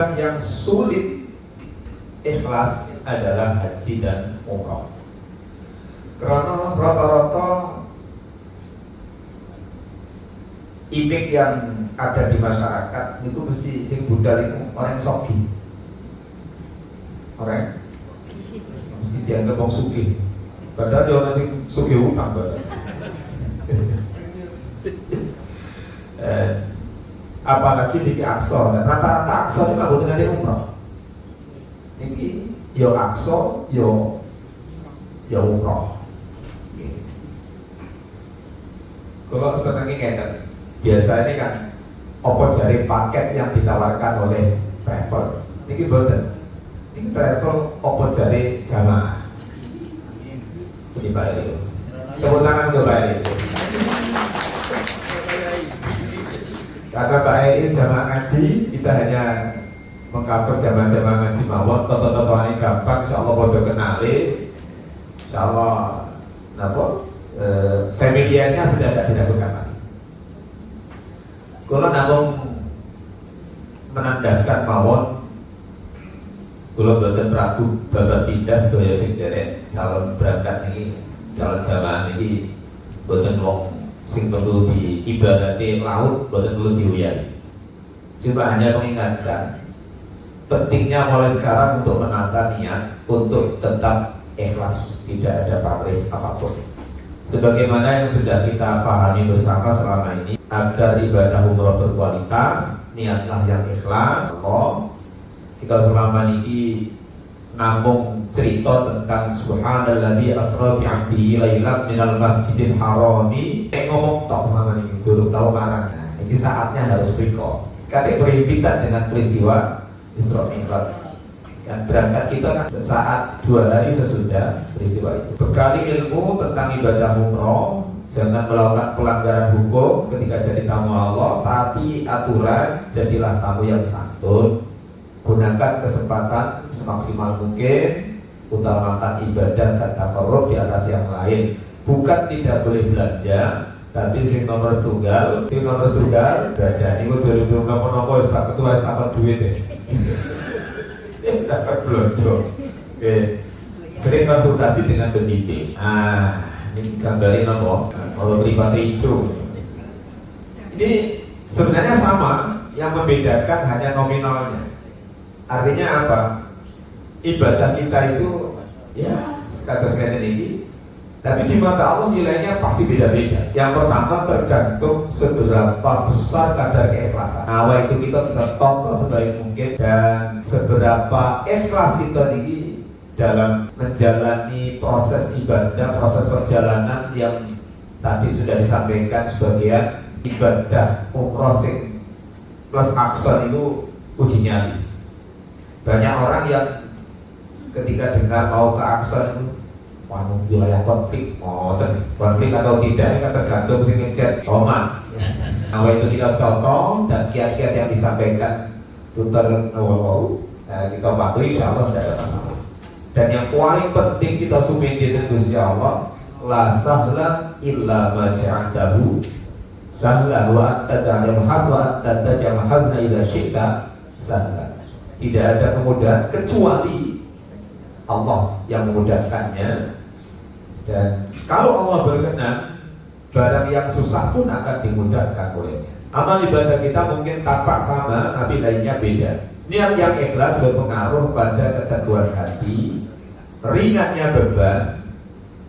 Yang sulit ikhlas adalah haji dan umrah. Karena rata-rata image yang ada di masyarakat itu mesti sing budal itu orang sogi, orang mesti dianggap wong sugih. Padahal dia orang sing sugih utang padahal. Apalagi di Aqsa, rata-rata Aqsa itu nggak butuh ada umrah. Ini yo Aqsa, yo umrah. Kalau senengnya ngeten, biasa ini kan opo jari paket yang ditawarkan oleh travel. Ini boten, ini travel opo jari jamaah. Ini Pak Eri, tepuk tangan untuk Pak Eri. Karena Pak Eri jamaah ngaji, kita hanya mengcover jamaah-jamaah ngaji mawon. Toto-toto ini gampang, insya Allah bodoh kenali, insya Allah familiarnya sudah tidak diragukan lagi. Kalau namun menandaskan mawon, kalau boten ragu bapak pindah sedaya sing derek calon berangkat ini, calon jamaah ini boten wong sing perlu diibadati laut, boten perlu diuyari. Cuma hanya mengingatkan pentingnya mulai sekarang untuk menata niat untuk tetap ikhlas, tidak ada pamrih apapun. Sebagaimana yang sudah kita pahami bersama selama ini, agar ibadah umroh berkualitas, niatlah yang ikhlas. Kita selama ini namung cerita tentang subhanalladzi asra bi 'abdihi lailan minal masjidil harami. Ngomong tok selama ini, belum tahu marang. Nah, ini saatnya harus riko. Kadang berhimpitan dengan peristiwa Isra Mi'raj. Dan berangkat kita kan sesaat 2 hari sesudah peristiwa itu. Bekali ilmu tentang ibadah umroh, jangan melakukan pelanggaran hukum ketika jadi tamu Allah, tapi aturan, jadilah tamu yang santun. Gunakan kesempatan semaksimal mungkin, utamakan ibadah dan taqarrub di atas yang lain. Bukan tidak boleh belanja, tapi sing nomor tunggal ibadah. Ini 2020 nopo wis Pak Ketua wis takon duit deh. Dapat belanja. Oke. Sering konsultasi dengan pendidik. Ini gambarin nopo? Kalau pribadi hijau. Ini sebenarnya sama, yang membedakan hanya nominalnya. Artinya apa? Ibadah kita itu ya sekadar ini, tapi di mata Allah nilainya pasti beda-beda. Yang pertama tergantung seberapa besar kadar keikhlasan. Awal itu kita tonton sebaik mungkin, dan seberapa ikhlas kita ini dalam menjalani proses ibadah, proses perjalanan yang tadi sudah disampaikan sebagian. Ibadah umroh sing plus akson itu uji nyali. Banyak orang yang ketika dengar mau ke Aqsa itu, wah wilayah konflik, konflik atau tidak ini kan tergantung sing ngechat Oman. Nah itu kita tonton dan kiat-kiat yang disampaikan putar kita patuhi, insya Allah tidak ada masalah. Dan yang paling penting kita sumedi dengan Gusti Allah, la sahla illa ma ja'altahu sahla wa anta ta'lam haswa anta tajam hazna idza syi'ta sahla. Tidak ada kemudahan kecuali Allah yang memudahkannya. Dan kalau Allah berkenan, barang yang susah pun akan dimudahkan olehnya. Amal ibadah kita mungkin tampak sama, tapi lainnya beda. Niat yang ikhlas berpengaruh pada keteguhan hati, ringannya beban,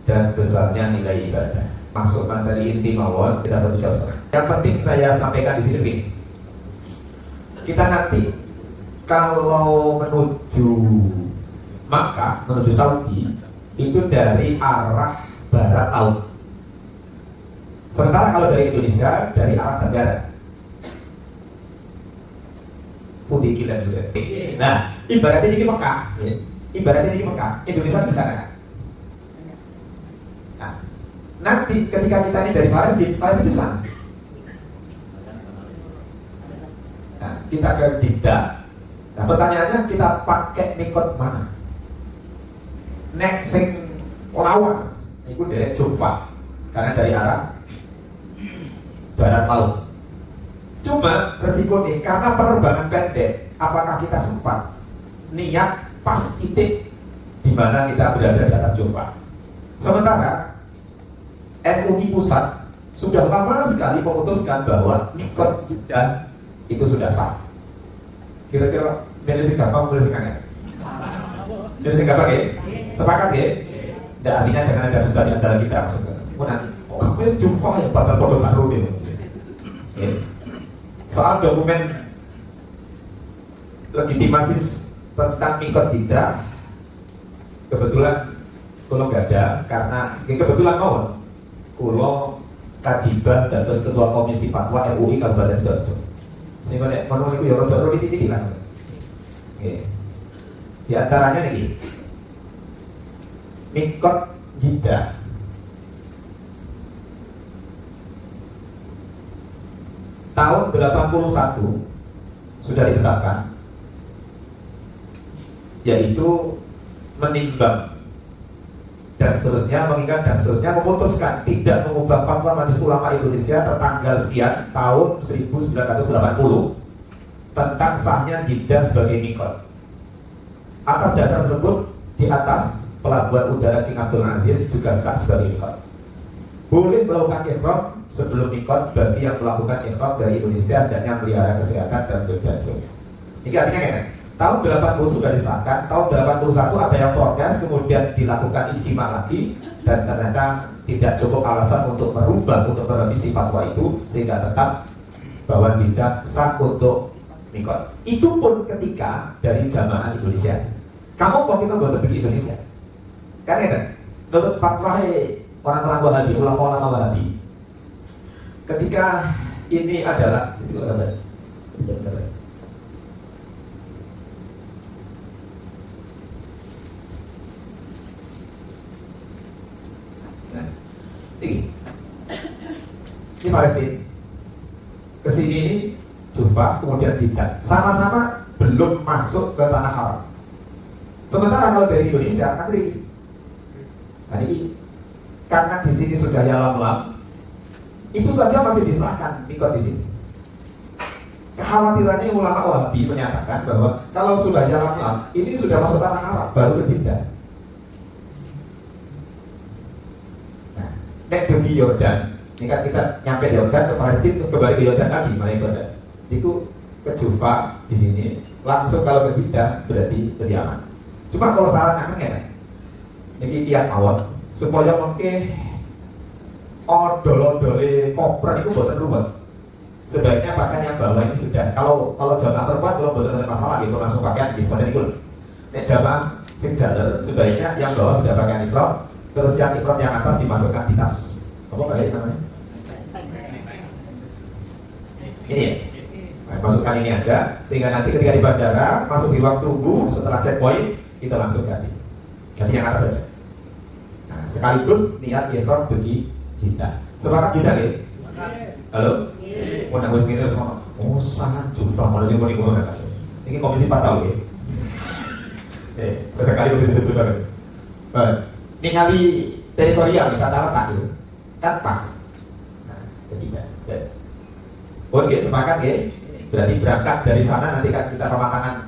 dan besarnya nilai ibadah. Masuk materi inti mawon, kita 1 jam setengah. Yang penting saya sampaikan di sini, kita nanti kalau menuju Makkah, menuju Saudi, itu dari arah barat laut. Sementara kalau dari Indonesia, dari arah tenggara. Putih gila juga. Nah, ibaratnya ini Mekah, Indonesia di sana. Nah, nanti ketika kita ini dari Palestina di sana. Nah, kita ke Jeddah. Nah, pertanyaannya kita pakai mikot mana? Nek sing lawas, itu dari Jumpa, karena dari arah barat laut. Cuma resiko nih, karena penerbangan pendek, apakah kita sempat niat pas titik di mana kita berada di atas Jufah. Sementara MUI pusat sudah lama sekali memutuskan bahwa mikot jiddah itu sudah sah. Kira-kira milih gampang, milih kangen. Milih gampang ya? Sepakat ya? Tidak, artinya jangan ada susah di antara kita maksudnya. Nanti, kok kamu Jufah ya bakal bodoh karo deh. Soal dokumen legitimasi tentang mikot jiddah, kebetulan kalau nggak ada, karena kebetulan kulo kajibah dados ketua komisi fatwa MUI Kabupaten Sidoarjo. Sehingga nek kono niku ya rada titik kan. Nggih. Di antaranya niki. Mikot jiddah. Tahun 81 sudah ditetapkan, yaitu menimbang dan seterusnya, mengingat dan seterusnya, memutuskan tidak mengubah fatwa Majelis Ulama Indonesia tertanggal sekian tahun 1980 tentang sahnya jiddah sebagai mikot. Atas dasar tersebut, di atas pelabuhan udara King Abdul Aziz juga sah sebagai mikot. Boleh melakukan ihram sebelum mikot bagi yang melakukan ihram dari Indonesia dan yang melihara kesehatan dan berdansa. Ini artinya kayak tahun 80 sudah disahkan, tahun 81 ada yang protes, kemudian dilakukan ijtima lagi, dan ternyata tidak cukup alasan untuk merubah, untuk merevisi fatwa itu, sehingga tetap bahwa jiddah sah untuk mikot. Itu pun ketika dari jamaah Indonesia. Kamu kok kita buat pergi Indonesia? Kan ya, menurut fatwa orang-orang Wahabi, ulama-ulama Wahabi, ketika ini adalah ini Palestina, kesini ini Jufah, kemudian Jiddah, sama-sama belum masuk ke tanah haram. Sementara kalau dari Indonesia kan ini, karena di sini sudah yalam-lam, itu saja masih disahkan mikot di sini. Kekhawatirannya ulama Wahabi menyatakan bahwa kalau sudah yalam-lam, ini sudah masuk tanah haram, baru ke Jiddah. Nek pergi Yordan, ini kan kita nyampe Yordan ke Palestina terus kembali ke Yordan lagi, mana Yordan? Itu ke Jufah di sini, langsung kalau ke Jiddah berarti lebih aman. Cuma kalau saran akan ya, ini kiat mawon supaya mungkin odol-odole kopra itu buatan rumah. Sebaiknya pakaian yang bawah ini sudah. Kalau jamaah perempuan kalau buatan ada masalah gitu langsung pakaian di seperti itu. Nek jamaah sing jalan sebaiknya yang bawah sudah pakaian ihram. Terus yang ikram yang atas dimasukkan di tas. Apa balik namanya? Ini ya? Nah, masukkan ini aja, sehingga nanti ketika di bandara, masuk di ruang tunggu, setelah checkpoint, kita langsung ganti. Ganti yang atas saja. Nah, sekaligus niat ikram pergi Jiddah. Sepakat Jiddah ya? Halo? Mau nanggung sendiri semua? Oh, sangat Jufah, manusia mau ngomong atas. Ini komisi 4 tahun ya? Sekali betul-betul banget. Baik. Ini kali teritorial, kita taruh tak itu kan pas. Nah, ketiga. Oke, sepakat ya. Berarti berangkat dari sana nanti kan kita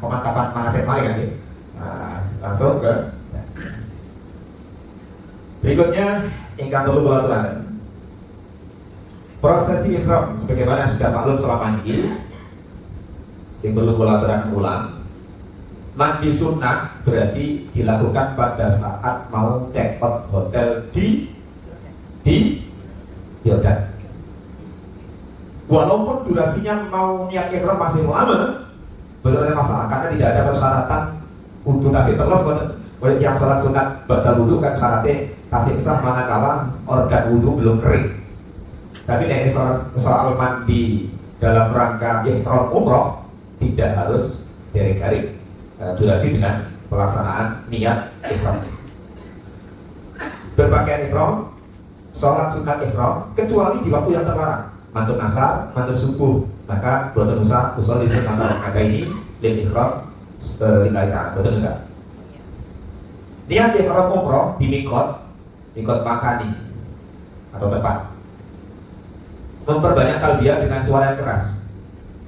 pemantapan manasik mari kan ya. Nah, langsung ke berikutnya ingkang perlu kula aturaken. Prosesi ihram sebagaimana sudah maklum selama ini, yang perlu kula aturaken ulang. Mandi sunnah berarti dilakukan pada saat mau check out hotel di Yordan. Walaupun durasinya mau niat ihram masih lama, betul ada masalah karena tidak ada persyaratan untuk tasik terus. Oleh yang sholat sunat batal wudhu kan syaratnya tasik sah manakala organ wudhu belum kering. Tapi nek soal mandi dalam rangka ihram umroh tidak harus garing-garing. Durasi dengan pelaksanaan niat ihram. Berpakaian ihram, sholat sunat ihram, kecuali di waktu yang terlarang, mantun asar, mantun subuh, maka boten usah usul di sunat rakaat ini lil ihram lillahi ta'ala, boten usah. Niat ihram umroh di mikot makani atau tempat. Memperbanyak talbiyah dengan suara yang keras.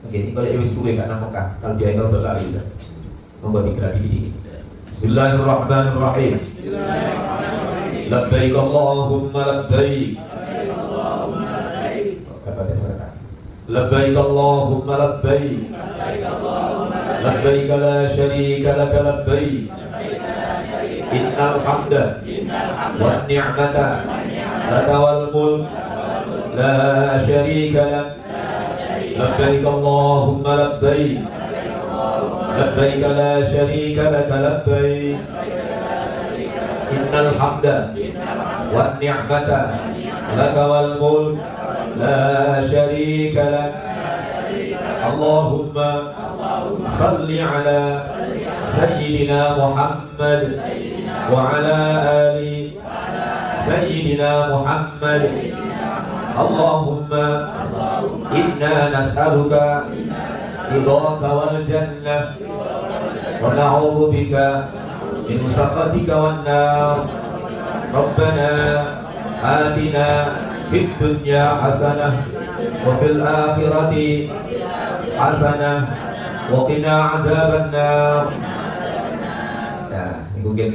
Begini kalau ya wis suwe gak nang Mekah, talbiyah itu berlari gitu. Monggo digeradi dikit. Bismillahirrahmanirrahim. Labbaik Allahumma labbaik. Kata dasar. Labbaik Allahumma labbaik. Labbaik la syarika laka labbaik. Innal hamda wan ni'mata laka wal mulk la syarika lak. Labbaik Allahumma labbaik. Labbaik la syarika laka labbaik. Innal hamda wan ni'mata laka wal mulk la syarika lak. Allahumma salli ala sayyidina Muhammad wa ala ali sayyidina Muhammad. Allahumma inna nas'aluka ridhaka wal jannah wa na'udzu bika min sakhatika wan nar. Rabbana atina fid dunya hasanah wa fil akhirati hasanah wa qina adzabannar. Nah, ini mungkin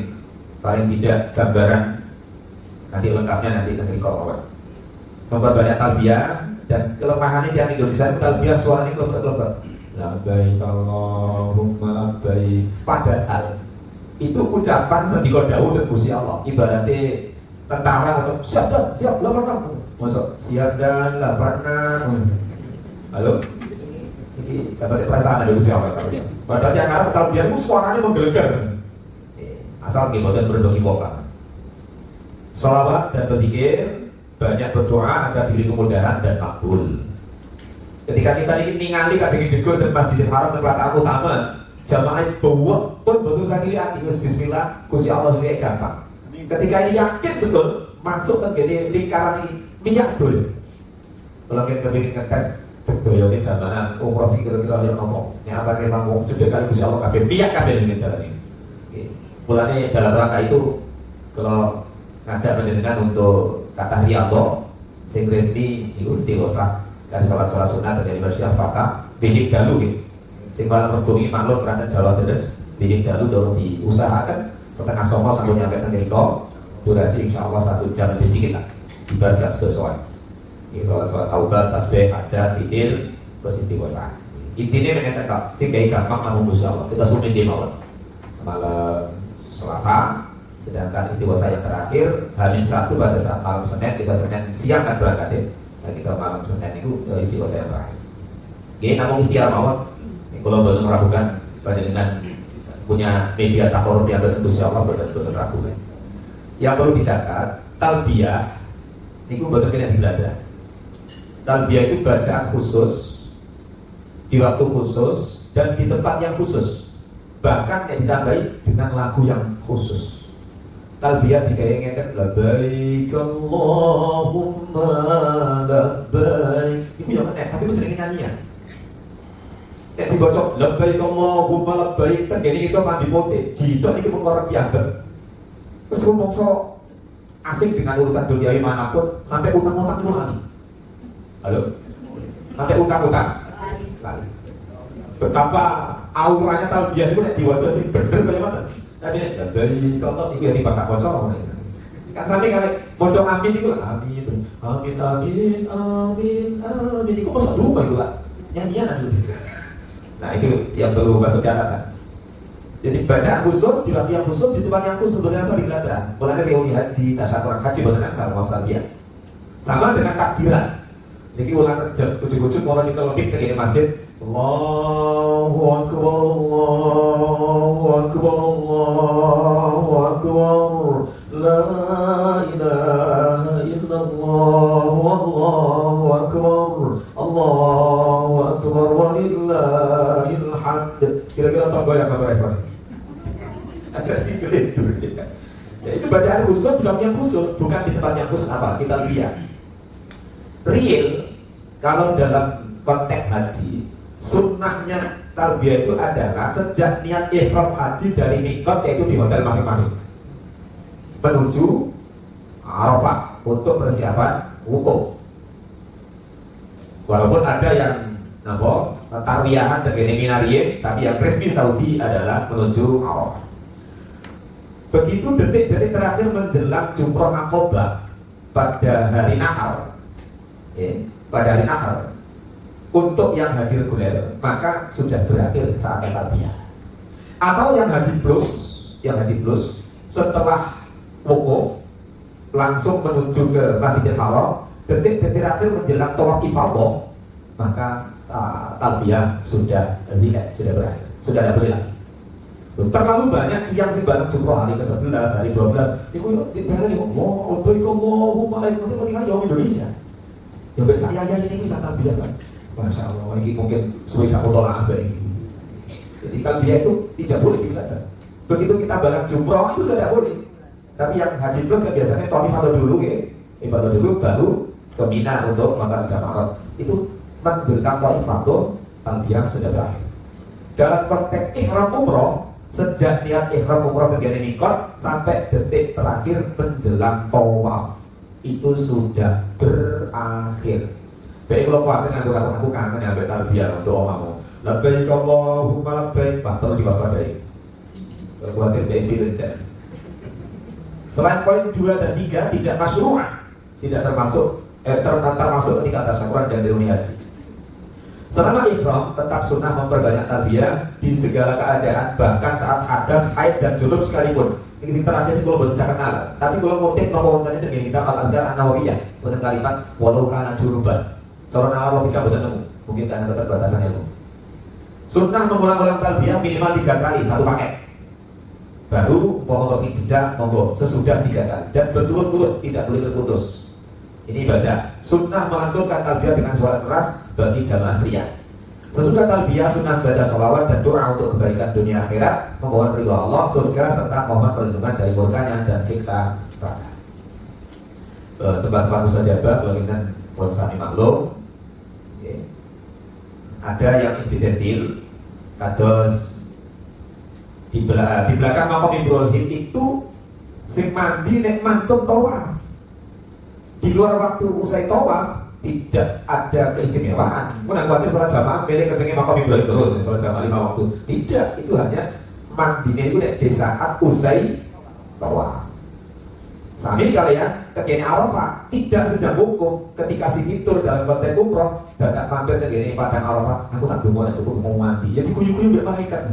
paling tidak gambaran, nanti lengkapnya nanti kalau memperbanyak talbiyah. Dan kelemahannya yang Indonesia talbiyah suaranya kelebet-kelebet. Labbaik Allahumma labbaik. Padahal itu ucapan sendika dawuh dan Gusti Allah. Ibaratnya tentara atau siap dan siap lapangan. Masuk siap dan lapangan. Halo. Ini kata perasaan ada Gusti Allah. Padahal yang Arab talbiyah itu suaranya menggelegar. Asal ngikutin berdoa kipokan. Sholawat dan berzikir, banyak berdoa agar diberi kemudahan dan makbul. Ketika kita ingin ningali kadang jegur dan Masjidil Haram tempat utama, jamaah bawa pun betul saja hati bismillah, Gusti Allah ini gampang. Ketika ini yakin betul masuk ke lingkaran ini minyak sedul. Kalau kita ingin ngetes doyone jamaah umroh ini kira-kira yang ngomong, yang apa memang ngomong sudah kali Gusti Allah kabeh minyak kabeh dengan jalan ini. Mulanya dalam rangka itu kalau ngajak penjenengan untuk kata riyadhah sing resmi iku istighosah dari salat-salat sunat terjadi manusia fakah bidik dalu gitu. Sing malam mergumi maklum kerana Jawa terus bidik dalu dorong diusahakan setengah songo sampai nyampe teng mriko. Durasi insyaallah 1 jam lebih sedikit lah. Dibaca sesuai. Ini salat-salat taubat, tasbih, hajat, zikir, terus istighosah. Intinya mengenai tak sing gawe gampang namung Gusti Allah. Kita sumin di mawon. Malam Selasa. Sedangkan istighosah yang terakhir H-1 pada saat malam Senin, kita Senin siang kan berangkat ya. Dan kita malam Senin itu istighosah yang terakhir. Oke, namun ikhtiar mawon. Kalau belum meragukan pada dengan punya media takorup yang Gusti Allah betul-betul ragukan. Yang perlu dicatat, talbiyah itu betul kena dibaca. Talbiyah itu bacaan khusus di waktu khusus dan di tempat yang khusus. Bahkan yang ditambahi dengan lagu yang khusus. Talbiyah dikayakkan labbaik Allahumma labbaik. Itu yang kena, tapi itu jenenge nyanyian. Nek dibocok labbaik Allahumma labbaik, terjadi itu akan dipote. Jika ini mengorek piambak. Terus rumongso asing dengan urusan duniawi manapun sampai utang-utang itu lali. Halo? Sampai utang-utang lali. Betapa auranya talbiyah itu nek diwaca sing bener kaya mana? Tadi nek labbaik Allah iki ya dipakak bocor. Kan sampe kare bocor amin iku amin. Amin amin amin amin iku mesti rumah iku lah. Nyanyian dulu. Nah itu yang perlu bahasa catatan. Jadi bacaan khusus, di waktu yang khusus, di tempat yang khusus berasal di geladang. Mulai reuni haji, tasyakuran haji, bahkan sama nostalgia. Sama dengan takbiran. Jadi ulang ujuk-ujuk orang itu lebih ke ini masjid. Allahu Akbar, Allahu Akbar, Allahu Akbar, La ilaha illallah, Allahu Akbar, Allahu Akbar, walillahil hamd. Kira-kira tambah yang apa respon? Ada di itu. Ya itu bacaan khusus di tempat yang khusus, bukan di tempat yang khusus apa? Kita lihat. Real kalau dalam konteks haji, sunnahnya talbiyah itu adalah sejak niat ihram haji dari mikot yaitu di hotel masing-masing menuju Arafah untuk persiapan wukuf. Walaupun ada yang tarwiyahan tegene minariye, tapi yang resmi Saudi adalah menuju Arafah. Begitu detik-detik terakhir menjelang Jumroh Aqobah pada hari Nahar, pada hari Nahar, untuk yang haji reguler maka sudah berakhir saat talbiyah. Atau yang haji plus setelah wukuf langsung menuju ke Masjidil Haram, detik-detik terakhir menjelang tawaf ifadah, maka talbiyah sudah berakhir, sudah tidak boleh lagi. Terlalu banyak yang sing bareng jumroh hari ke-11, hari 12 iku ditinggal yo Allahumma la ilaha illa anta Indonesia. Ya ben saya ini bisa talbiyah kan. Masya Allah, ini mungkin sudah tolak apa ini. Jadi talbiyah itu tidak boleh dilakukan. Begitu kita bareng jumroh itu sudah tidak boleh. Tapi yang haji plus kan biasanya ibadah dulu ibadah dulu baru ke Mina untuk melakukan jamarat. Itu menjelang ibadah talbiyah sudah berakhir. Dalam konteks ihram umroh, sejak niat ihram umroh kegiatan mikot sampai detik terakhir menjelang tawaf itu sudah berakhir. Baik kalau kuatir aku kangen ya talbiyah doa kamu. Labbaik Allahumma labbaik, perlu diwaspadai. Kalau kuatir baik tidak. Selain poin 2 dan 3 tidak masyru'ah, tidak termasuk ketika tasyakuran dan reuni haji. Selama ihram tetap sunnah memperbanyak talbiyah di segala keadaan, bahkan saat hadas, haid dan junub sekalipun. Ini terakhir ini kalau bisa kenal. Tapi kalau motif nomor tadi terjadi kita al-adhar an-nawawiyah dengan kalimat walau kana junuban. Cara nalar logika betul nemu, mungkin karena keterbatasan ilmu. Sunnah mengulang-ulang talbiyah minimal 3 kali satu paket. Baru monggo jeda monggo sesudah 3 kali dan berturut-turut, tidak boleh terputus. Ini ibadah. Sunnah melantunkan talbiyah dengan suara keras bagi jamaah pria. Sesudah talbiyah sunnah baca sholawat dan doa untuk kebaikan dunia akhirat, memohon ridho Allah, surga serta mohon perlindungan dari murkanya dan siksa neraka. Tempat-tempat mustajabah kalau kita pun sami maklum, ada yang insidentil, kados di belakang makam Ibrahim itu sing mandi nek mantun tawaf. Di luar waktu usai tawaf tidak ada keistimewaan. Kemudian khawatir sholat jamaah milih kencengin makam Ibrahim terus sholat jamaah 5 waktu. Tidak, itu hanya mandinya itu di saat usai tawaf. Sami kalian kekini Arafah tidak sedang wukuf ketika situr dalam konteks umroh datang mampir kekini padang Arafah, aku tak dungu aku mau mandi. Jadi kuyu-kuyu bermalaikat.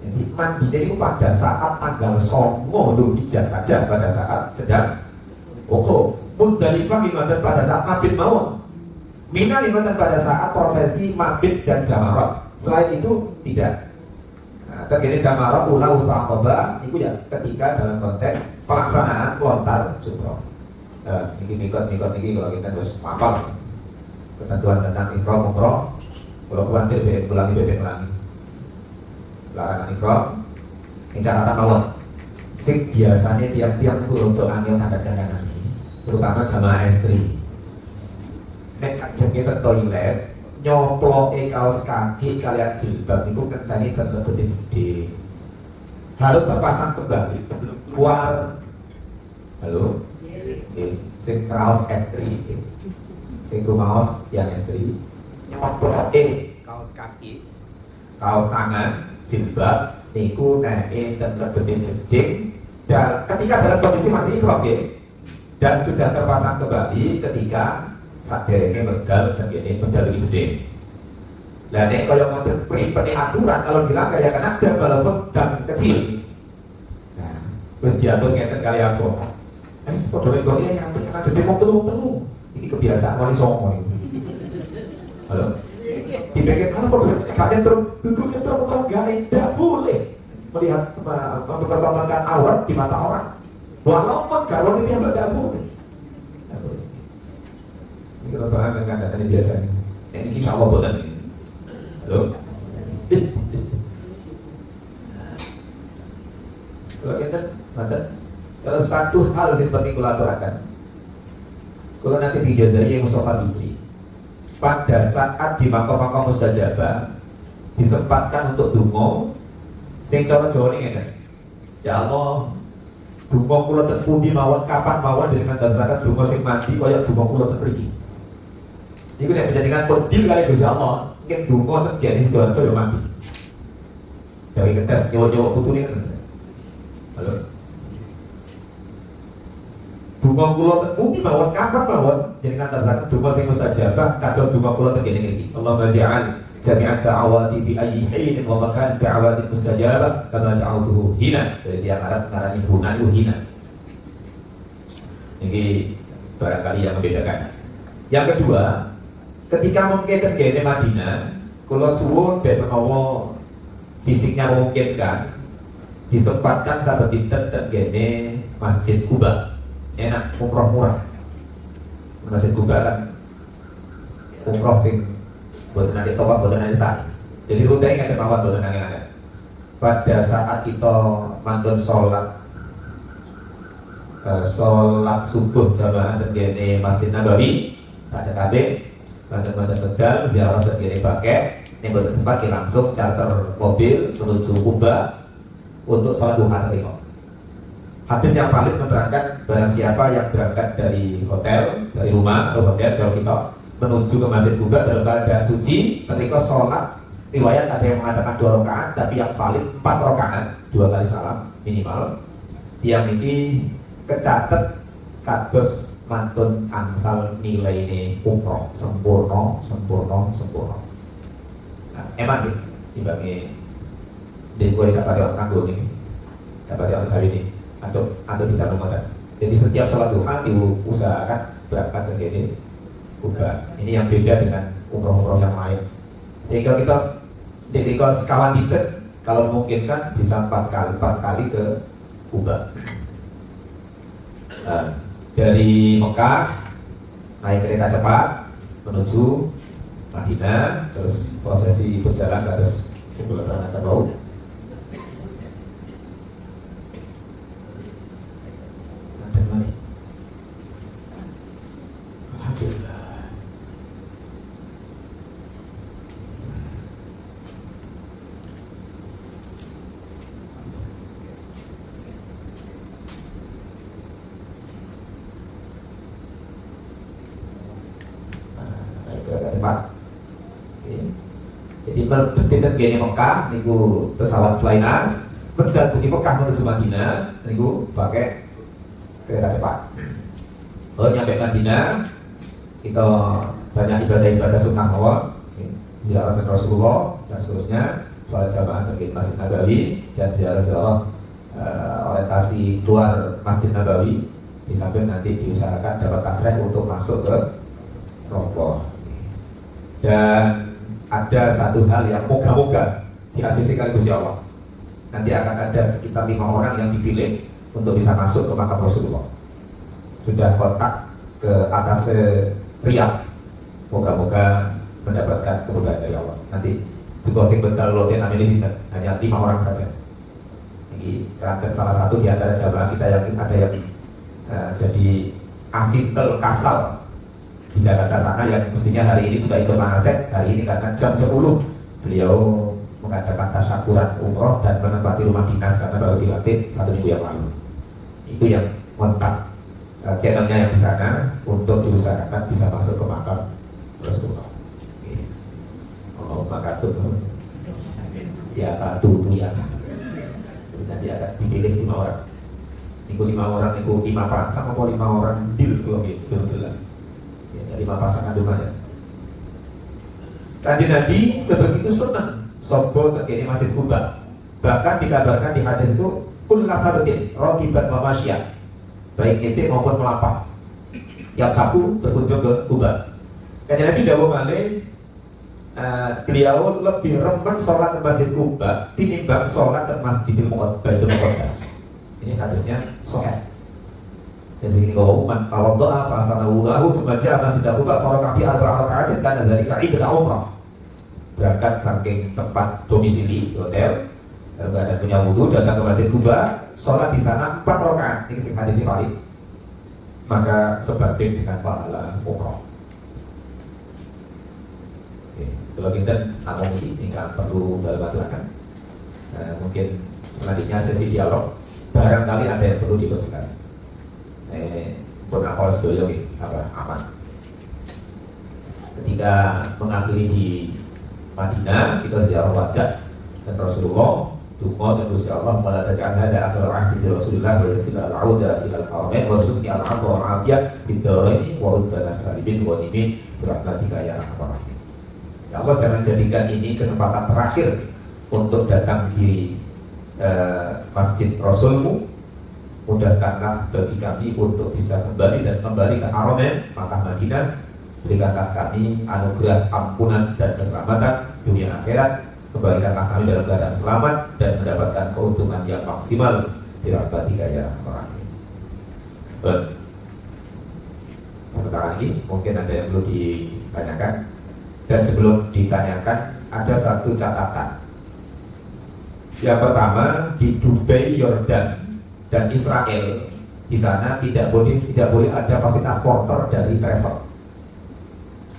Jadi mandinya itu pada saat tanggal 9 Dzulhijjah saja, pada saat sedang wukuf. Musdalifah gimana pada saat mabit mawon. Mina gimana pada saat prosesi mabit dan jamarat. Selain itu tidak. Terjadi jamarat ulah usta Aqobah itu ya ketika dalam konteks pelaksanaan lontar jumroh. Ini mikot ini kalau kita harus hafal ketentuan tentang ihram umroh. Kalau khawatir ulangi larangan ihram. Ini catatan mawon. Sing biasanya tiap-tiap itu untuk angin tanda-tanda terutama jamaah istri. Nek jenenge ke toilet, nyoploke kaos kaki kalian jilbab niku kentane terlebih gede. Harus terpasang kembali sebelum keluar. Halo? Sing kaos istri. Sing rumaos yang istri. Nyoploke kaos kaki, kaos tangan, jilbab niku nek terlebih gede dan ketika dalam kondisi masih ihram dan sudah terpasang kembali ketika saderenge medal dan ini medal lebih gede. Nah ini kalau mau beri aturan kalau bilang kayak kan ada walaupun dan kecil. Nah, terus diatur ngeten kali aku. Sepodone itu yang akan jadi mau telu. Ini kebiasaan wali songo ini. Halo. Dibikin apa kalian terus duduknya terus tidak boleh melihat mempertontonkan aurat di mata orang. Walaupun kalau ini yang tidak boleh. Ini kalau terang dengan data ini biasa ini. Ini insya Allah buatan ini. Halo? Kalau kita kalau satu hal yang penting kalau aturakan, kalau nanti dijazai Mustafa Bisri pada saat di makam-makam mustajabah disempatkan untuk dungo sing cara-cara ini kan ya Allah dungo kula ten pundi mawon kapan mawon dengan dasarkan dungo sing mati kaya dungo kula ten mriki. Iku nek menjadikan kodil kali Gusti Allah, mungkin dungo terjadi sidoarjo ya mati. Dari ketes nyawa-nyawa putune kan. Halo. Dungo kula mungkin mawon kapan mawon jenengan tersaken dungo sing mustajabah kados dungo kula terjadi niki. Allahumma ja'al jami'at da'awati fi ayyi hinin wa makan da'awati mustajabah kama da'awtuhu hina. Jadi dia Arab ngarani huna itu hina. Ini barangkali yang membedakan. Yang kedua, ketika mungkin terjadi Madinah, kalau suwun ben menawa fisiknya memungkinkan, disempatkan satu dinten terjadi Masjid Kuba. Enak, umroh murah. Masjid Kuba kan umroh sing buatan nanti topak, buatan nanti saat. Jadi rutenya nggak terpawat buatan nanti. Pada saat kita mantun sholat subuh jamaah terjadi Masjid Nabawi, saja kabeh, banten-banten pedal, ziarah terjadi pakai, yang buatan sempat langsung charter mobil menuju Kuba untuk sholat duha terima. Hadis yang valid menerangkan barang siapa yang berangkat dari hotel, dari rumah atau hotel kalau kita menuju ke Masjid Kuba dalam keadaan suci, ketika sholat riwayat ada yang mengatakan 2 rakaat, tapi yang valid 4 rakaat, 2 kali salam minimal. Yang ini kecatet kados mantun angsal nilai ini umroh sempurna. Nah, emang nih sebagai dekoy kata orang kanggo ini, kata orang kali ini. Atau tidak lumayan. Jadi setiap sholat duha diusahakan berangkat ke GD Kuba. Ini yang beda dengan umroh-umroh yang lain. Sehingga kita ketika sekawan tiket, kalau memungkinkan bisa 4 kali ke Kuba. Dari Mekah naik kereta cepat menuju Madinah, terus prosesi berjalan ke atas sebelah tanah bau. Jadi berdekat gini Mekah, niku pesawat Flynas, berdekat di Mekah menuju Madinah, niku pakai kereta cepat. Kalau nyampe Madinah, kita banyak ibadah-ibadah sunnah awal, ziarah Rasulullah dan seterusnya, sholat jamaah terkait Masjid Nabawi dan ziarah orientasi keluar Masjid Nabawi. Di samping nanti diusahakan dapat tasreh untuk masuk ke Rokoh. Dan ada satu hal yang moga-moga diasisikan Gusti Allah. Nanti akan ada sekitar 5 orang yang dipilih untuk bisa masuk ke makam Rasulullah. Sudah kontak ke atas Riyadh. Moga-moga mendapatkan kemudahan dari Allah. Nanti tugas yang bentar lotin ambil hanya 5 orang saja. Ini kerangka salah satu di antara jamaah kita yakin ada yang jadi asintel kasal di Jakarta sana yang mestinya hari ini juga ikut manasek. Hari ini karena jam 10 beliau mengadakan tasyakuran umroh dan menempati rumah dinas karena baru dilantik 1 minggu yang lalu. Itu yang kontak channelnya yang di sana untuk diusahakan bisa masuk ke makam Rasulullah. Oh, makasih ya kartu ya. Nanti akan dipilih 5 orang. Niku 5 orang, niku 5 pasang atau 5 orang deal kalau gitu jelas. Ya, 5 pasang kandungannya. Kanjeng Nabi sebegitu senang sobo terkini Masjid Kuba. Bahkan dikabarkan di hadis itu kul kasabatin rokibat mamasya, baik nitip maupun melapar yang sapu berkunjung ke Kuba. Kanjeng Nabi dawuh malih beliau lebih remen sholat di Masjid Kuba tinimbang sholat di Masjidil Baitul Muqaddas. Ini hadisnya sahih. Jadi ini kalau man tawaddaa fa asanahu lahu thumma ja'a Masjid Kuba faraka fi 4 raka'atin kana dzalika ibadah umrah. Berangkat saking tempat domisili hotel, kalau nggak ada punya wudhu datang ke Masjid Kuba, sholat di sana 4 rakaat. Ini sing hadis valid. Maka sebanding dengan pahala umrah. Kalau kita namun ini nggak perlu dalam mungkin selanjutnya sesi dialog. Barangkali ada yang perlu diperjelas. Pun apa sedoyo apa aman. Ketika mengakhiri di Madinah, kita ziarah wajah dan Rasulullah. Tunggu dan Gusti Allah malah taj'al hada akhir ahdi bi Rasulillah wa istiqal auda ila al-haramain wa rizqi al-'afwa wal 'afiyah fid dharain wa ruddana salimin wa nimin birahmatika ya arhamar rahimin. Ya Allah, jangan jadikan ini kesempatan terakhir untuk datang di Masjid Rasulmu. Mudahkanlah bagi kami untuk bisa kembali ke Haramain Makkah Madinah. Berikanlah kami anugerah ampunan dan keselamatan dunia akhirat. Kembalikanlah kami dalam keadaan selamat dan mendapatkan keuntungan yang maksimal di rahmatika ya arhamar rahimin. Sementara ini mungkin ada yang perlu ditanyakan. Dan sebelum ditanyakan, ada satu catatan. Yang pertama, di Dubai, Yordan dan Israel, di sana tidak boleh ada fasilitas porter dari travel.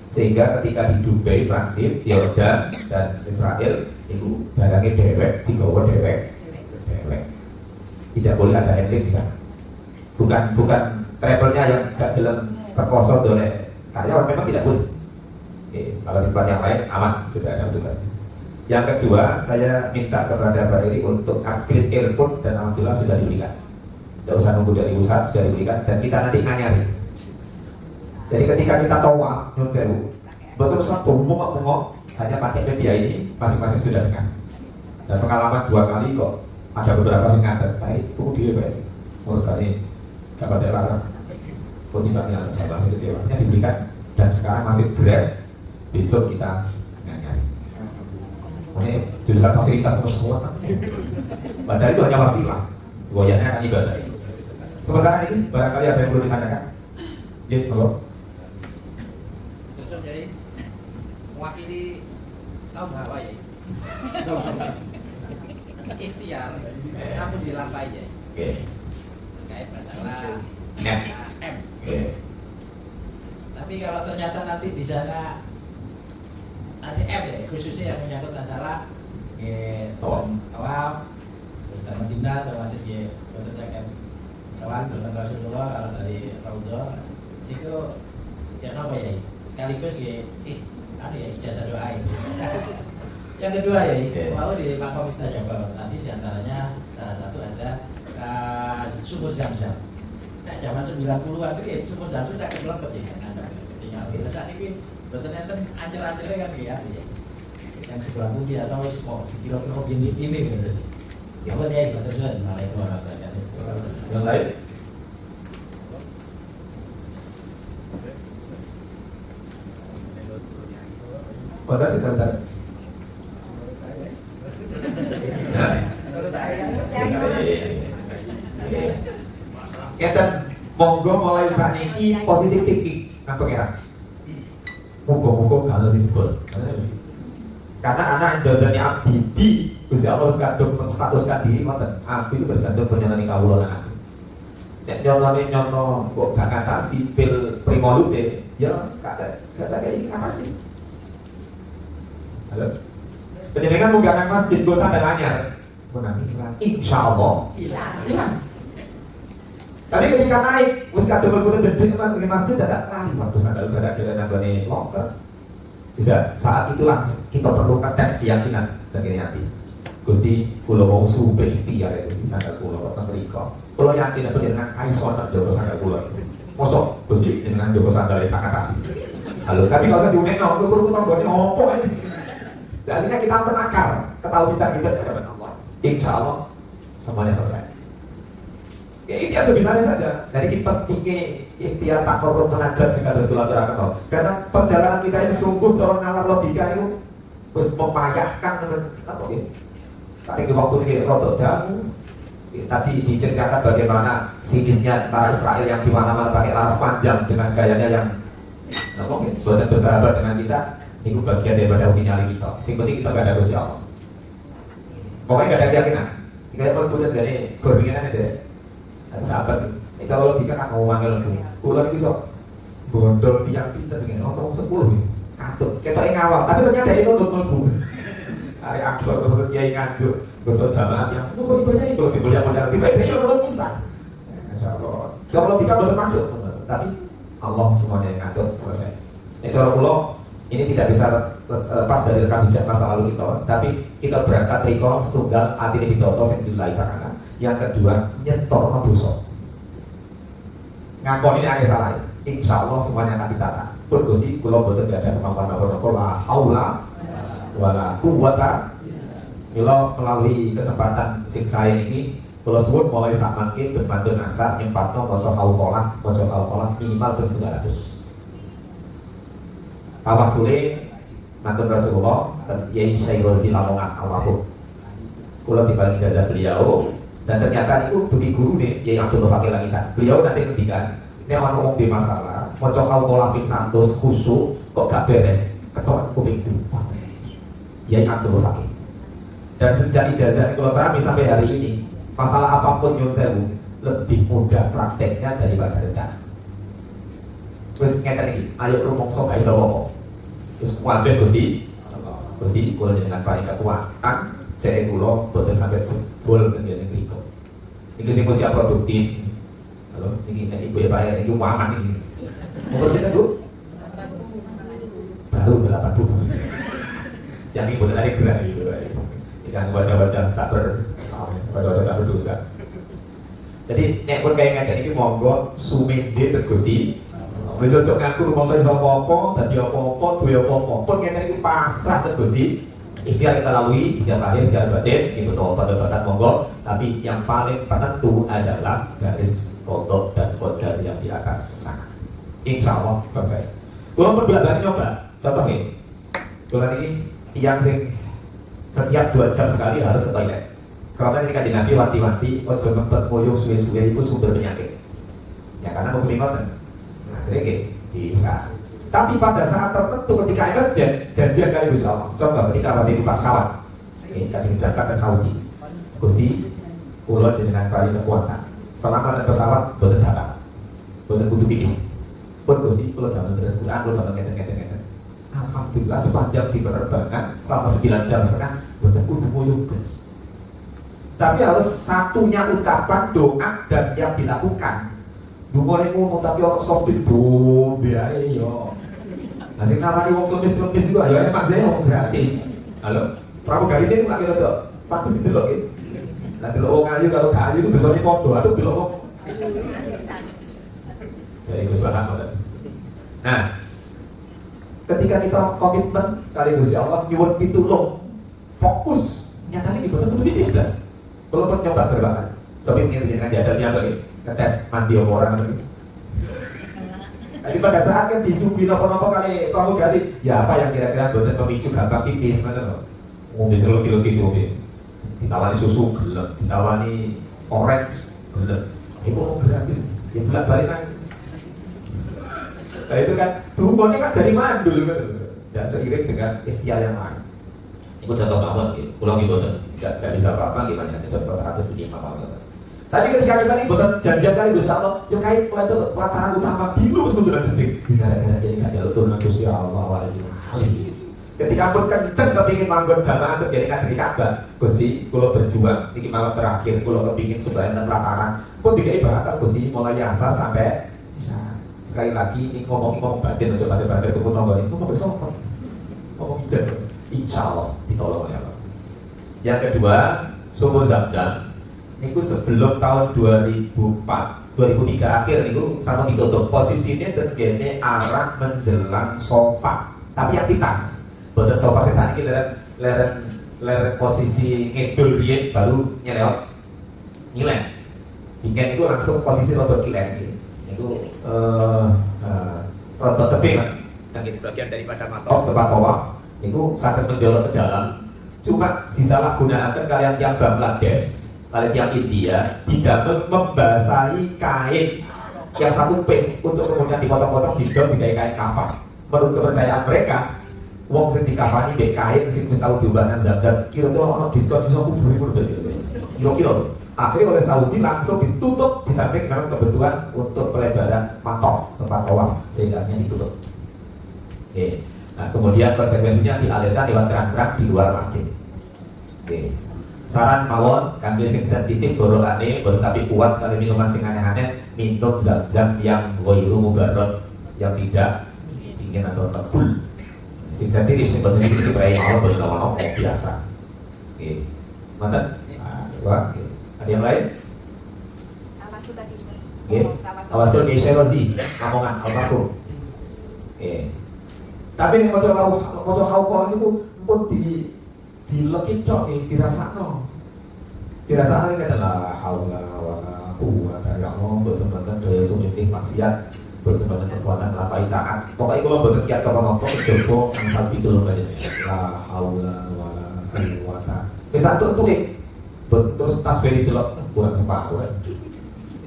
Sehingga ketika di Dubai transit, Yordan dan Israel itu barangnya dewek, digawa dewek. Tidak boleh ada handling di sana. Bukan travelnya yang gak dalam terkosong oleh karyawan, memang tidak boleh. Oke, kalau di tempat yang lain aman, sudah ada tugasnya. Yang kedua, saya minta kepada Pak Eri untuk upgrade airport dan alhamdulillah sudah diberikan. Tidak usah nunggu dari usaha, sudah diberikan dan kita nanti nganyari. Jadi ketika kita tawaf nyun sewu, betul satu bengok hanya pakai media ini masing-masing sudah dengar. Dan pengalaman 2 kali kok ada beberapa yang ngadat, baik tunggu dia baik. Menurut kali gak pada larang. Kontinunya sama masih kecewanya diberikan dan sekarang masih dress. Besok kita nyari. Ini jurusan fasilitas semua. Padahal itu hanya wasilah. Goyahnya akan ibadah itu. Sementara ini barangkali ada yang perlu ditanyakan. Ya, kalau jadi mewakili kaum hawa ya. Ikhtiar namun dilampaui ya. Oke. Terkait masalah M. Oke. Tapi kalau ternyata nanti di sana ACM ya, khususnya yang menyangkut masalah tawaf, terus Madinah, otomatis ya, berdasarkan sawan dengan Rasulullah kalau dari Raudhah itu ya apa ya? Sekaligus ya, ijazah doa ini. Yang kedua ya, mau di Makom Istajabah nanti diantaranya salah satu ada sumur Zam-Zam. Nah, zaman 90-an itu sumur Zam-Zam tak kelempet ya, Anda tinggal. Saat ini ternyata ancer-ancernya kan ya, yang sebelah putih atau mau kira-kira ini gitu. Ya boleh ya, betul kan, malah itu orang Yang lain? Pada sebentar. Ya dan monggo mulai saat ini positif thinking apa kira? Monggo kalau sih betul. Karena anak jadani abdi Gusti Allah sekadung menstatuskan diri ngoten. Abdi itu bergantung penyenani kawula anak. Nek nyono kok gak ngatasi pil primolute, ya kata kayak ini ngatasi. Halo. Penjenengan munggah nang masjid go sandal anyar. Menangi hilang. Insyaallah hilang. Tapi ketika naik, wis kadung mlebu jeding nang masjid dadak lali waktu sandal gara-gara nanggone loker. Tidak, saat itulah kita perlukan tes keyakinan dari hati. Gusti, kula mau sumpah ikhtiar ya Gusti sandal kula wonten mriku. Kula yakin panjenengan kaiso nak njogo sandal kula. Mosok Gusti jenengan njogo sandal tak atasi. Halo, tapi kalau saya diunekno, kula tanggone opo ae. Artinya kita menakar ketauhidan kita kepada Allah. Insya Allah semuanya selesai. Ya ikhtiar sebisanya saja. Dari pentingnya ikhtiar tak perlu menajat segala sesuatu. Karena perjalanan kita ini sungguh cara nalar logika itu harus memayahkan apa gitu. Tapi di waktu ini rotok damu. Tadi diceritakan bagaimana sinisnya para Israel yang dimana-mana pakai laras panjang dengan gayanya yang apa gitu, sudah bersahabat dengan kita. Itu bagian daripada uji nyali kita. Yang penting kita gak ada Gusti Allah. Pokoknya gak ada keyakinan. Kayak kalau dari gorbingan ada sahabat. Kalau logika kan mau manggil dulu. Ular itu sok bondol tiang pinter begini. Ngomong 10 nih. Katut. Kita yang ngawal. Tapi ternyata ini nunduk melbu. Hari aksor betul kiai nganjuk. Betul jamaah yang kok ibadah itu lebih banyak modal. Tiba-tiba ini nunduk pisah. Insya Allah. Kalau logika belum masuk. Tapi Allah semuanya yang ngatur selesai. Kalau Allah Ini tidak bisa lepas dari rekam jejak masa lalu kita, tapi kita berangkat riko setunggal atine ditoto sing dilai kanan. Yang kedua, nyetor dosa. Ngakoni ini akeh salah. Insya Allah semuanya akan ditata. Pun Gusti kula boten gadah kemampuan apa-apa la haula wala quwata. Mila melalui kesempatan sing saya ini kula suwun mulai sak mangke ben mantun asar nyempatno maca al-Qolah minimal ben 900. Tawasule mantun Rasulullah Yai Syairozi Lamongan almarhum. Kula dibalik ijazah beliau dan ternyata itu bagi guru nih Yai Abdul Fakir Langitan. Beliau nanti ngendikan, ini orang ngomong di masalah maca al-Qolah ping 100 khusyuk kok gak beres, ketok kuping itu. Yai Abdul Fakir. Dan sejak ijazah kula terami sampai hari ini, masalah apapun nyun sewu lebih mudah prakteknya daripada rencana. Terus ngeten iki, ayo rumangsa gak iso apa. Terus kuwatir Gusti kula jenengan paring ketuaan, saya kula boten sampai jebol ten ngene mriku. Iki sing usia produktif. Halo, iki nek ibu ya bayar iki waman iki. Umur kita Bu? Baru 80. Yang ibu tadi gerak gitu. Ikan baca-baca tak berdosa. Jadi nek pun kaya ngajak iki monggo sumende ten Gusti. Wis cocok ngaku rumangsa iso apa-apa, dadi apa-apa, duwe apa-apa. Pun ngene iki pasrah ten Gusti. Ikhtiar kita lalui, ikhtiar lahir, ikhtiar batin, itu obat-obatan monggo. Tapi yang paling penentu adalah garis kodok dan kodar yang di atas sana. Insya Allah selesai. Kalau berdua kali nyoba, contoh nih. Kalau ini yang sing setiap 2 jam sekali harus ke toilet. Karena ketika di Nabi wanti-wanti, ojo ngempet moyong suwe-suwe itu sumber penyakit. Ya karena mau ngoten. Nah, jadi bisa. Tapi pada saat tertentu ketika emergen, janjian kali Gusti Allah. Contoh ketika badhe numpak pesawat, ini kasih berangkat ke Saudi. Gusti, kula dengan kali kekuatan. Selama naik pesawat, boten batal, boten butuh pipis. Pun Gusti, kula damel terus Quran, kula damel ngeten. Alhamdulillah sepanjang di penerbangan selama 9 jam setengah, boten kudu muyung Guys. Tapi harus satunya ucapan doa dan yang dilakukan. Dumone ngono tapi orang soft itu biae yo. Nah, sing namanya wong klemis-klemis itu ya emang saya wong gratis. Halo, pramugari ini lagi rada pantes delok iki. Lah delok wong ayu karo gak ayu itu dosane padha, atuh delok wong. Jadi Gusti Allah. Nah, ketika kita komitmen kali Gusti Allah nyuwun pitulung, fokus nyatane iki boten kudu bisnis. Kalau pun nyoba berbakat, tapi ini dengan diajarnya apa ini? Ngetes mandi orang lagi. Tapi pada saat kan disuguhi nopo-nopo kali pramugari, ya apa yang kira-kira boten pemicu gampang pipis macam apa? Ngombe kilo gitu, ditawani susu gelem, ditawani orange gelem. Ibu mau gratis, ya bolak-balik kan. Nah itu kan, hubungannya kan jadi mandul kan, tidak seiring dengan ikhtiar yang lain. Itu contoh banget, pulang di boten, tidak bisa apa-apa gimana? Contoh 105 banget. Tapi ketika kita ini bukan janjian kali Gusti Allah, yang kait pelataran utama dulu sebetulnya jentik. Gara-gara dia nggak jalur turunan Gusti Allah wali. Ketika pun kenceng kepingin manggon jamaah untuk jadi kasih Ka'bah, Gusti, kalau berjuang ini malam terakhir, kalau kepingin sembahyang dan pelataran, pun tiga ibadah Gusti mulai asar sampai sekali lagi ini ngomong batin, coba batin ketemu tonggo ini, ngomong besok, ngomong hijau, insya Allah ditolong ya Allah. Yang kedua, sumur Zam-Zam. Itu sebelum tahun 2003 akhir itu sama ditutup posisinya tergene arah menjelang sofa tapi yang pitas betul sofa saya saat ini leren posisi ngedul riet baru nyelewat ngilen ingin itu langsung posisi rotor kilen itu rotor tebing yang itu bagian daripada matof tempat tawaf itu sangat menjolok ke dalam cuma disalahgunakan kalian yang Bangladesh kalian yang India tidak membasahi kain yang satu piece untuk kemudian dipotong-potong didol dikai kain kafan. Menurut kepercayaan mereka, wong sing dikafani mbek kain sing wis tau diumbahan Zam-Zam kira-kira ono diskon sing 10.000 kira-kira. Akhirnya oleh Saudi langsung ditutup di samping memang kebutuhan untuk pelebaran matof tempat tawaf sehingga ditutup. Oke. Nah, kemudian konsekuensinya dialirkan lewat keran-keran di luar masjid. Oke. Saran mawon kangge sing sensitif borokane tapi kuat kalau minuman sing aneh-aneh minum Zam-Zam yang ghairu mubarrad yang tidak dingin atau tebul Sing sensitif, sing sensitif itu kayak mau berlawan biasa. Oke, mantap. Wah, ada yang lain? Tawasul tadi Ustaz. Oke, tawasul ke Syerozi, ngomongan almarhum. Oke. Tapi nek maca hauqah itu pun dilekit cok dirasakno. Dirasakno iki adalah haula wala quwwata illa billah, boten banget daya sumiti maksiat, boten banget kekuatan lapai taat. Pokoke kula boten kiat apa-apa coba asal pitul bae. La haula wala quwwata. Wis atur tuh terus tasbih delok kurang separuh.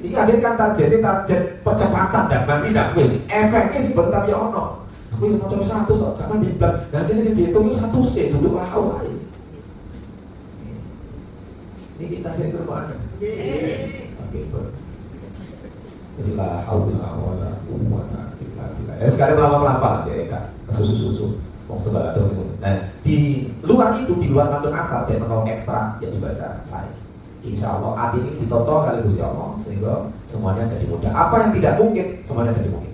Ini akhirnya kan target percepatan dan nanti tidak wis efeknya sih bener tapi ono. Aku yang mau coba 100 kok, karena di belas nanti ini sih dihitung itu 1 sih, duduk lahau aja. Ini kita sih ke rumah. Oke, betul. Jadi lahau wala quwwata illa billah. Sekarang lama-lama ya kak, susu-susu. Mau 900 itu. Nah, di luar itu, di luar mantun asal, dia menolong ekstra yang dibaca saya. Insya Allah hati ini ditoto kali Gusti Allah sehingga semuanya jadi mudah. Apa yang tidak mungkin, semuanya jadi mungkin.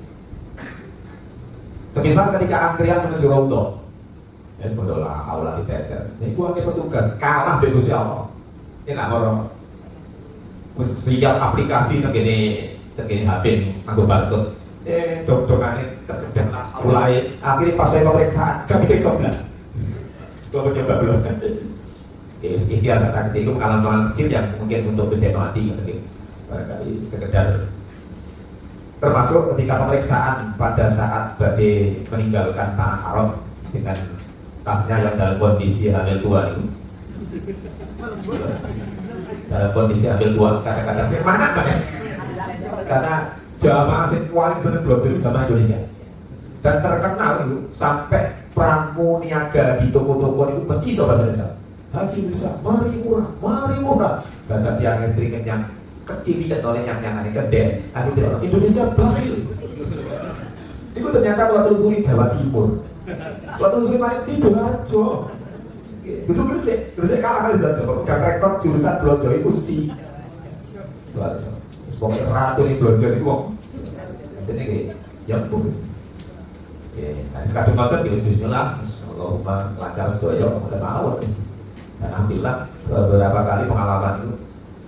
Semisal ketika antrian menuju Raudhah, ya sudah lah, Allah diteter. Ini gua ke petugas kalah dari Gusti Allah. Ini nak orang siap aplikasi tegene HP nganggo barcode. Dokter-dokterane terkedang lah, mulai akhirnya pas saya pemeriksaan kami periksa belas. Gua mencoba belum. Ikhtiar sakti itu pengalaman kecil yang mungkin untuk beda hati mungkin barangkali sekedar termasuk ketika pemeriksaan pada saat badai meninggalkan tanah haram dengan tasnya yang dalam kondisi hamil tua itu dalam kondisi hamil tua kadang-kadang saya mana banyak karena jamaah asing paling sering belum dulu jamaah Indonesia dan terkenal itu sampai perangko niaga di toko-toko itu mesti bisa bahasa Indonesia. Haji bisa, mari murah. Dan tiang istrinya yang kecil tidak oleh yang aneh kedai. Akhirnya Indonesia baik. Itu ternyata kalau telusuri Jawa Timur, kalau telusuri main Sidoarjo. Itu Gresik kalah kali Sidoarjo. Pegang rekor jurusan Blonjo itu si. Sidoarjo. Pokoknya ratu ini Blonjo itu kok. Jadi kayak yang bagus. Nah sekarang nonton bismillah, Allahumma lancar sedoyo, udah mau. Dan alhamdulillah beberapa kali pengalaman itu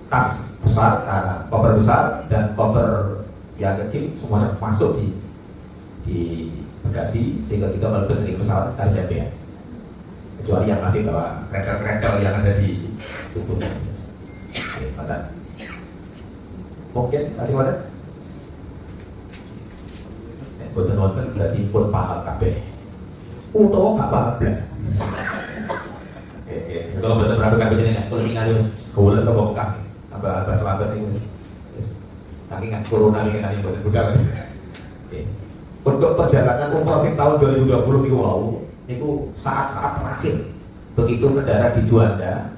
tas besar, koper besar dan koper yang kecil semuanya masuk di bagasi sehingga kita melebur dari pesawat dari bea. Kecuali yang masih bawa kereta yang ada di tubuhnya. Oke, mantap. Mungkin kasih wadah. Boten wonten berarti pun paham kabeh. Utawa gak paham blas. Kalau betul perhatikan begini nggak, kalau tinggal di sekolah sama Mekah, apa selamat itu, saking nggak corona ini kan buat budak. Untuk perjalanan umroh tahun 2020 itu saat-saat terakhir, begitu mendarat di Juanda,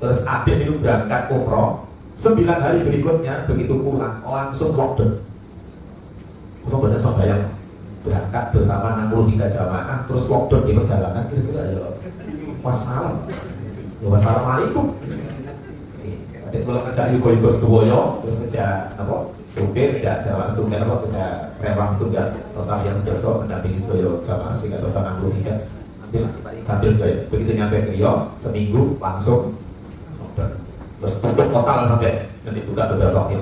terus Adin itu berangkat umroh, 9 hari berikutnya begitu pulang langsung lockdown. Kalau benar sambayang berangkat bersama 63 jamaah, terus lockdown di perjalanan kira-kira ya wassalam. Ya wassalamualaikum. Ada kalau kerja yugo sedoyo, terus kerja apa? Supir, kerja jamaah setunggal apa? Kerja rewang setunggal. Total yang sedoso mendampingi sedoyo jamaah sehingga total 63. Ambil sedoyo. Begitu nyampe ke Rio, seminggu langsung. Terus untuk total sampai nanti buka beberapa waktu.